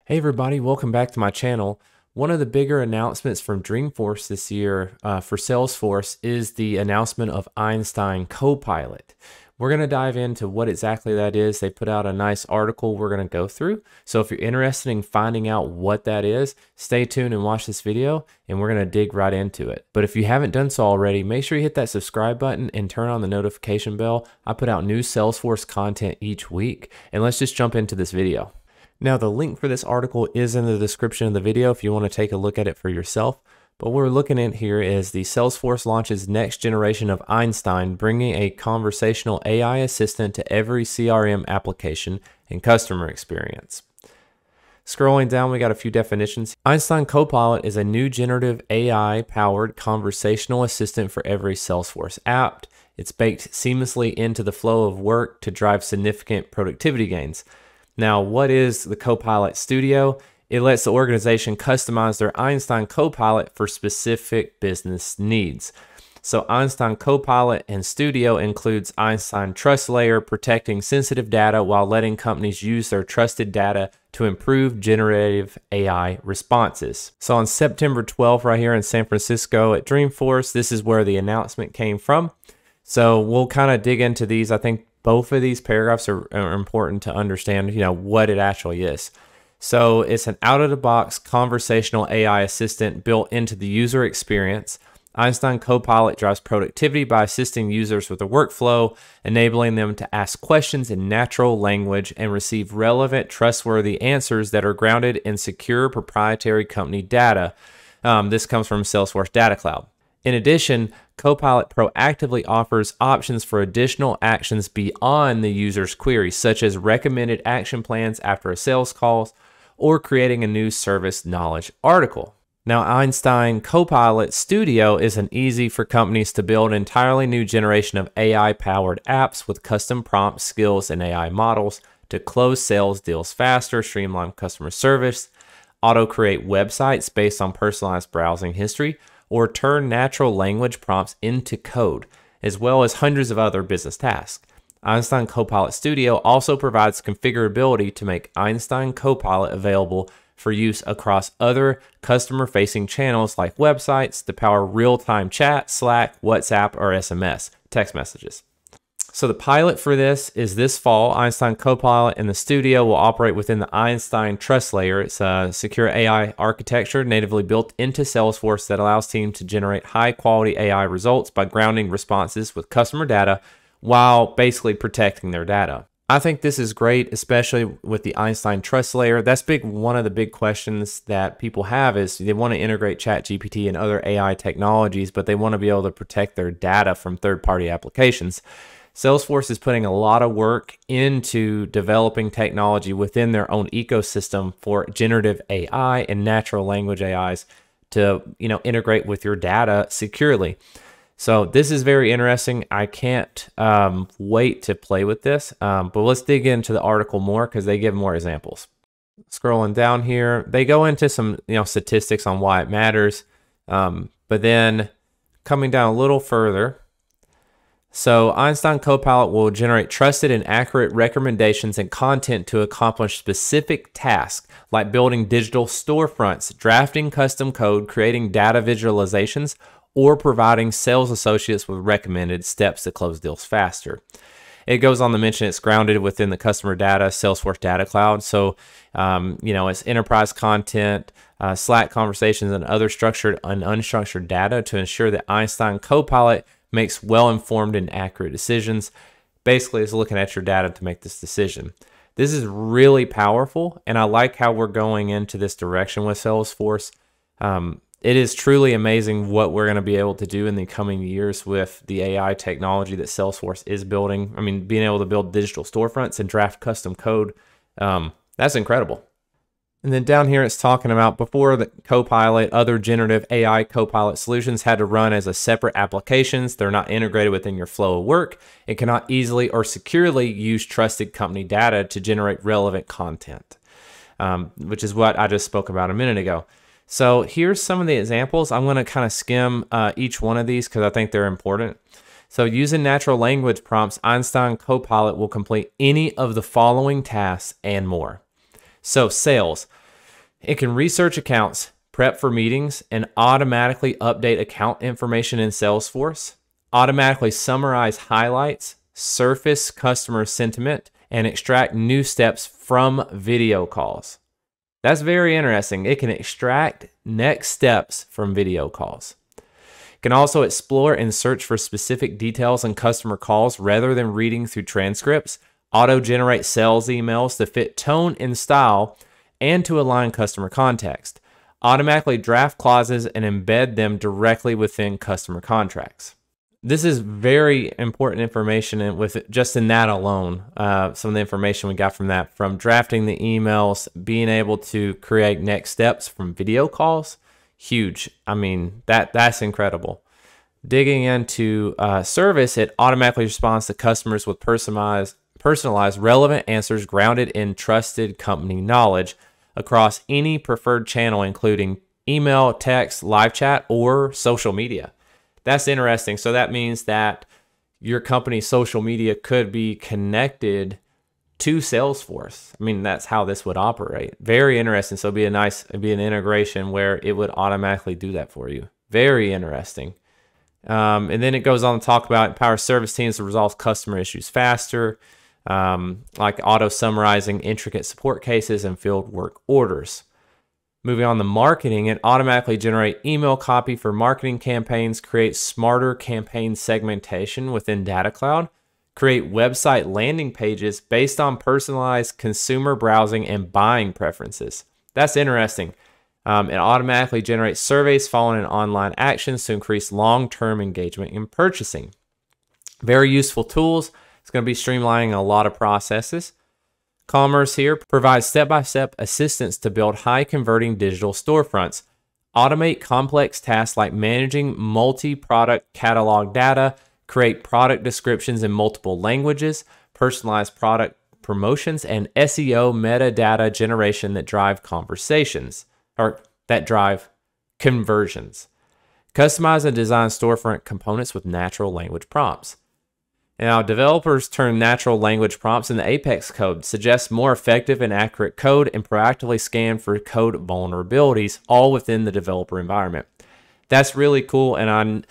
Hey everybody, welcome back to my channel. One of the bigger announcements from Dreamforce this year for Salesforce is the announcement of Einstein Copilot. We're going to dive into what exactly that is. They put out a nice article we're going to go through. So if you're interested in finding out what that is, stay tuned and watch this video and we're going to dig right into it. But if you haven't done so already, make sure you hit that subscribe button and turn on the notification bell. I put out new Salesforce content each week, and let's just jump into this video. Now, the link for this article is in the description of the video if you want to take a look at it for yourself. But what we're looking at here is the Salesforce launches next generation of Einstein, bringing a conversational AI assistant to every CRM application and customer experience. Scrolling down, we got a few definitions. Einstein Copilot is a new generative AI-powered conversational assistant for every Salesforce app. It's baked seamlessly into the flow of work to drive significant productivity gains. Now, what is the Copilot Studio? It lets the organization customize their Einstein Copilot for specific business needs. So Einstein Copilot and Studio includes Einstein Trust Layer, protecting sensitive data while letting companies use their trusted data to improve generative AI responses. So on September 12th, right here in San Francisco at Dreamforce, this is where the announcement came from. So we'll kind of dig into these. I think both of these paragraphs are important to understand, what it actually is. So it's an out-of-the-box conversational AI assistant built into the user experience. Einstein Copilot drives productivity by assisting users with the workflow, enabling them to ask questions in natural language and receive relevant, trustworthy answers that are grounded in secure proprietary company data. This comes from Salesforce Data Cloud. In addition, Copilot proactively offers options for additional actions beyond the user's queries, such as recommended action plans after a sales call or creating a new service knowledge article. Now, Einstein Copilot Studio is an easy for companies to build entirely new generation of AI-powered apps with custom prompts, skills, and AI models to close sales deals faster, streamline customer service, auto-create websites based on personalized browsing history, or turn natural language prompts into code, as well as hundreds of other business tasks. Einstein Copilot Studio also provides configurability to make Einstein Copilot available for use across other customer-facing channels like websites to power real-time chat, Slack, WhatsApp, or SMS text messages. So the pilot for this is this fall. Einstein Copilot and the Studio will operate within the Einstein Trust Layer. It's a secure AI architecture natively built into Salesforce that allows teams to generate high-quality AI results by grounding responses with customer data while basically protecting their data. I think this is great, especially with the Einstein Trust Layer. That's one of the big questions that people have is they want to integrate ChatGPT and other AI technologies, but they want to be able to protect their data from third-party applications. Salesforce is putting a lot of work into developing technology within their own ecosystem for generative AI and natural language AIs to, integrate with your data securely. So this is very interesting. I can't wait to play with this, but let's dig into the article more because they give more examples. Scrolling down here, they go into some statistics on why it matters, but then coming down a little further. So Einstein Copilot will generate trusted and accurate recommendations and content to accomplish specific tasks like building digital storefronts, drafting custom code, creating data visualizations, or providing sales associates with recommended steps to close deals faster. It goes on to mention it's grounded within the customer data, Salesforce Data Cloud. So, it's enterprise content, Slack conversations, and other structured and unstructured data to ensure that Einstein Copilot makes well-informed and accurate decisions. Basically, it's looking at your data to make this decision. This is really powerful, and I like how we're going into this direction with Salesforce. It is truly amazing what we're going to be able to do in the coming years with the AI technology that Salesforce is building. I mean, being able to build digital storefronts and draft custom code, that's incredible. And then down here, it's talking about before the Copilot, other generative AI Copilot solutions had to run as a separate applications. They're not integrated within your flow of work. It cannot easily or securely use trusted company data to generate relevant content, which is what I just spoke about a minute ago. So here's some of the examples. I'm going to kind of skim each one of these because I think they're important. So using natural language prompts, Einstein Copilot will complete any of the following tasks and more. So sales. It can research accounts, prep for meetings, and automatically update account information in Salesforce, automatically summarize highlights, surface customer sentiment, and extract new steps from video calls. That's very interesting. It can extract next steps from video calls. It can also explore and search for specific details in customer calls rather than reading through transcripts, auto-generate sales emails to fit tone and style and to align customer context, automatically draft clauses and embed them directly within customer contracts. This is very important information, and with just in that alone, some of the information we got from that, from drafting the emails, being able to create next steps from video calls, huge. I mean, that's incredible. Digging into service, it automatically responds to customers with personalized, relevant answers grounded in trusted company knowledge across any preferred channel, including email, text, live chat, or social media. That's interesting. So that means that your company's social media could be connected to Salesforce. I mean, that's how this would operate. Very interesting. So it'd be an integration where it would automatically do that for you. Very interesting. And then it goes on to talk about empower service teams to resolve customer issues faster, like auto summarizing intricate support cases and field work orders. Moving on to marketing, it automatically generate email copy for marketing campaigns, create smarter campaign segmentation within Data Cloud, create website landing pages based on personalized consumer browsing and buying preferences. That's interesting. It automatically generates surveys following an online actions to increase long-term engagement in purchasing. Very useful tools. It's going to be streamlining a lot of processes. Commerce here provides step-by-step assistance to build high-converting digital storefronts, automate complex tasks like managing multi-product catalog data, create product descriptions in multiple languages, personalize product promotions, and SEO metadata generation that drive conversations, or that drive conversions. Customize and design storefront components with natural language prompts. Now, developers turn natural language prompts into Apex code, suggest more effective and accurate code, and proactively scan for code vulnerabilities, all within the developer environment. That's really cool. And on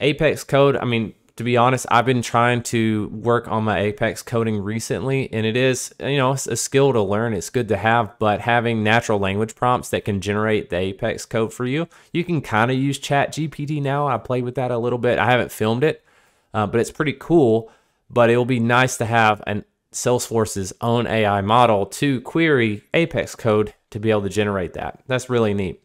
Apex code, I mean, to be honest, I've been trying to work on my Apex coding recently, and it is, it's a skill to learn. It's good to have, but having natural language prompts that can generate the Apex code for you, you can kind of use ChatGPT now. I played with that a little bit. I haven't filmed it. But it's pretty cool, but it will be nice to have Salesforce's own AI model to query Apex code to be able to generate that. That's really neat.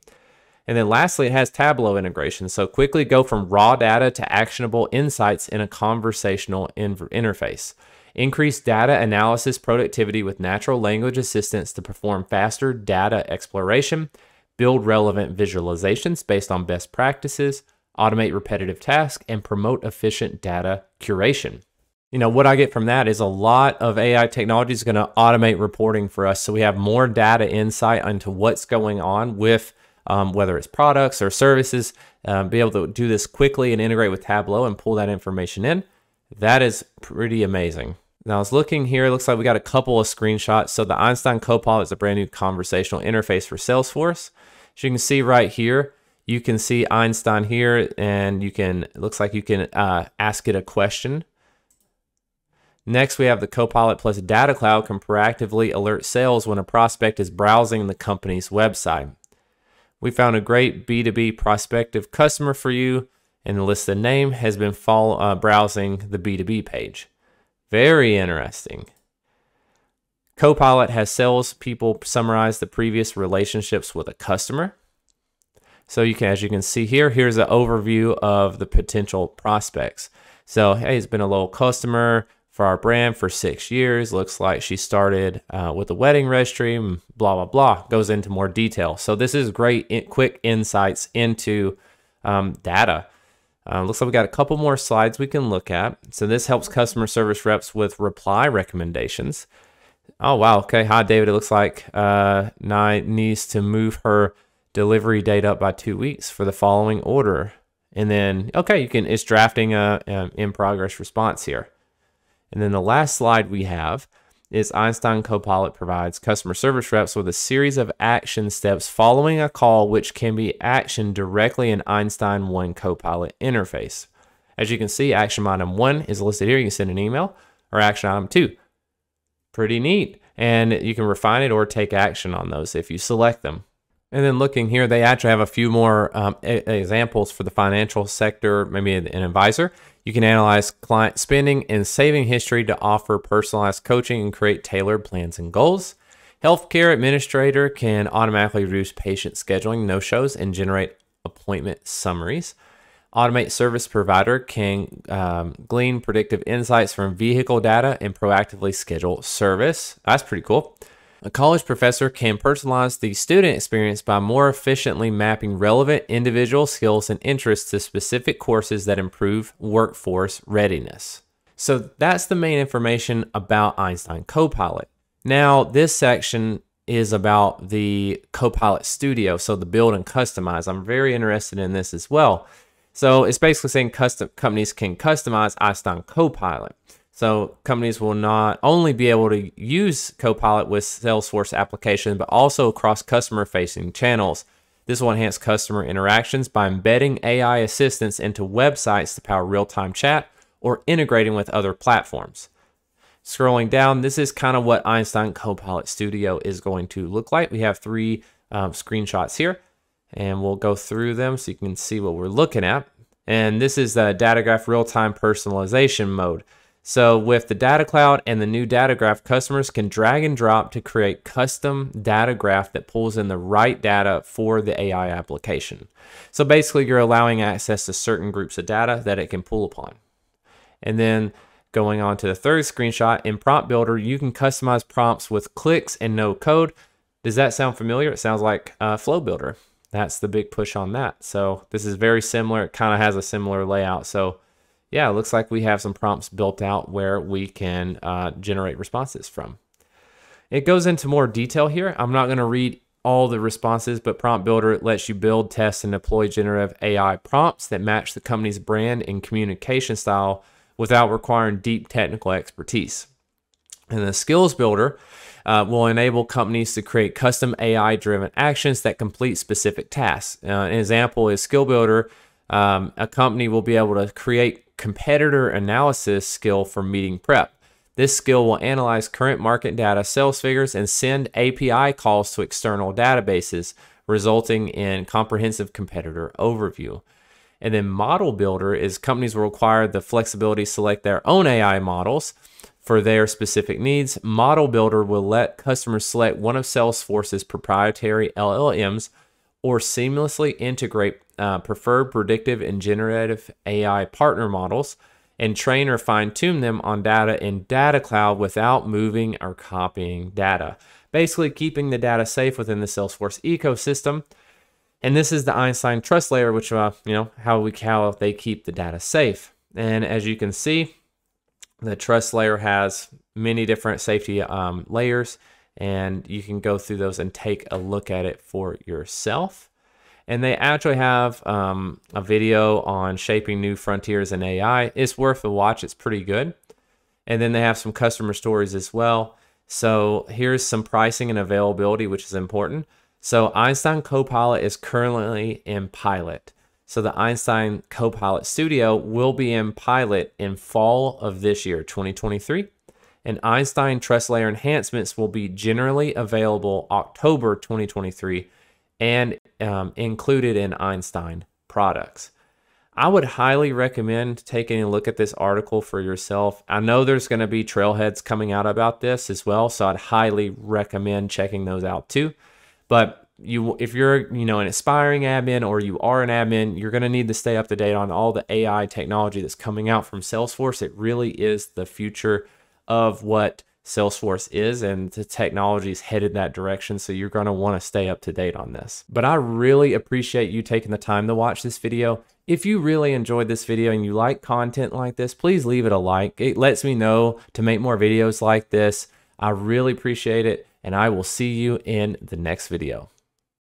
And then lastly, it has Tableau integration. So quickly go from raw data to actionable insights in a conversational interface. Increase data analysis productivity with natural language assistance to perform faster data exploration, build relevant visualizations based on best practices, automate repetitive tasks, and promote efficient data curation. What I get from that is a lot of AI technology is going to automate reporting for us, so we have more data insight into what's going on with whether it's products or services, be able to do this quickly and integrate with Tableau and pull that information in. That is pretty amazing. Now, I was looking here, it looks like we got a couple of screenshots. So the Einstein Copilot is a brand new conversational interface for Salesforce. As you can see right here, you can see Einstein here, and it looks like you can ask it a question. Next, we have the Copilot plus Data Cloud can proactively alert sales when a prospect is browsing the company's website. We found a great B2B prospective customer for you, and the listed name has been browsing the B2B page. Very interesting. Copilot has salespeople summarize the previous relationships with a customer. So as you can see here, here's an overview of the potential prospects. So, hey, it's been a loyal customer for our brand for 6 years. Looks like she started with a wedding registry, blah, blah, blah. Goes into more detail. So this is great, quick insights into data. Looks like we got a couple more slides we can look at. So this helps customer service reps with reply recommendations. Oh, wow. Okay. Hi, David. It looks like Nye needs to move her delivery date up by 2 weeks for the following order. And then, okay, it's drafting a in progress response here. And then the last slide we have is Einstein Copilot provides customer service reps with a series of action steps following a call which can be actioned directly in Einstein 1 Copilot interface. As you can see, action item 1 is listed here. You can send an email, or action item 2. Pretty neat. And you can refine it or take action on those if you select them. And then looking here, they actually have a few more examples for the financial sector, maybe an advisor. You can analyze client spending and saving history to offer personalized coaching and create tailored plans and goals. Healthcare administrator can automatically reduce patient scheduling, no-shows, and generate appointment summaries. Automate service provider can glean predictive insights from vehicle data and proactively schedule service. That's pretty cool. A college professor can personalize the student experience by more efficiently mapping relevant individual skills and interests to specific courses that improve workforce readiness. So that's the main information about Einstein Copilot. Now, this section is about the Copilot Studio, so the build and customize. I'm very interested in this as well. So it's basically saying companies can customize Einstein Copilot. So companies will not only be able to use Copilot with Salesforce application, but also across customer-facing channels. This will enhance customer interactions by embedding AI assistants into websites to power real-time chat or integrating with other platforms. Scrolling down, this is kind of what Einstein Copilot Studio is going to look like. We have 3 screenshots here, and we'll go through them so you can see what we're looking at. And this is the data graph real-time personalization mode. So with the data cloud and the new data graph, customers can drag and drop to create custom data graph that pulls in the right data for the AI application. So basically you're allowing access to certain groups of data that it can pull upon. And then going on to the third screenshot, in Prompt Builder, you can customize prompts with clicks and no code. Does that sound familiar? It sounds like Flow Builder. That's the big push on that. So this is very similar. It kind of has a similar layout. So yeah, it looks like we have some prompts built out where we can generate responses from. It goes into more detail here. I'm not going to read all the responses, but Prompt Builder lets you build, test, and deploy generative AI prompts that match the company's brand and communication style without requiring deep technical expertise. And the Skills Builder will enable companies to create custom AI-driven actions that complete specific tasks. An example is Skill Builder. A company will be able to create competitor analysis skill for meeting prep. This skill will analyze current market data, sales figures, and send API calls to external databases, resulting in comprehensive competitor overview. And then Model Builder is companies will require the flexibility to select their own AI models for their specific needs. Model Builder will let customers select one of Salesforce's proprietary LLMs or seamlessly integrate preferred predictive and generative AI partner models and train or fine-tune them on data in Data Cloud without moving or copying data. Basically keeping the data safe within the Salesforce ecosystem. And this is the Einstein Trust Layer, which how they keep the data safe. And as you can see, the Trust Layer has many different safety layers, and you can go through those and take a look at it for yourself. And they actually have a video on shaping new frontiers in AI. It's worth a watch. It's pretty good. And then they have some customer stories as well. So here's some pricing and availability, which is important. So Einstein Copilot is currently in pilot. So the Einstein Copilot Studio will be in pilot in fall of this year, 2023. And Einstein Trust Layer enhancements will be generally available October 2023 and included in Einstein products. I would highly recommend taking a look at this article for yourself. I know there's going to be trailheads coming out about this as well, so I'd highly recommend checking those out too. But if you're an aspiring admin or you are an admin, you're going to need to stay up to date on all the AI technology that's coming out from Salesforce. It really is the future of what Salesforce is, and the technology is headed that direction, so you're going to want to stay up to date on this. But I really appreciate you taking the time to watch this video. If you really enjoyed this video and you like content like this, please leave it a like. It lets me know to make more videos like this. I really appreciate it, and I will see you in the next video.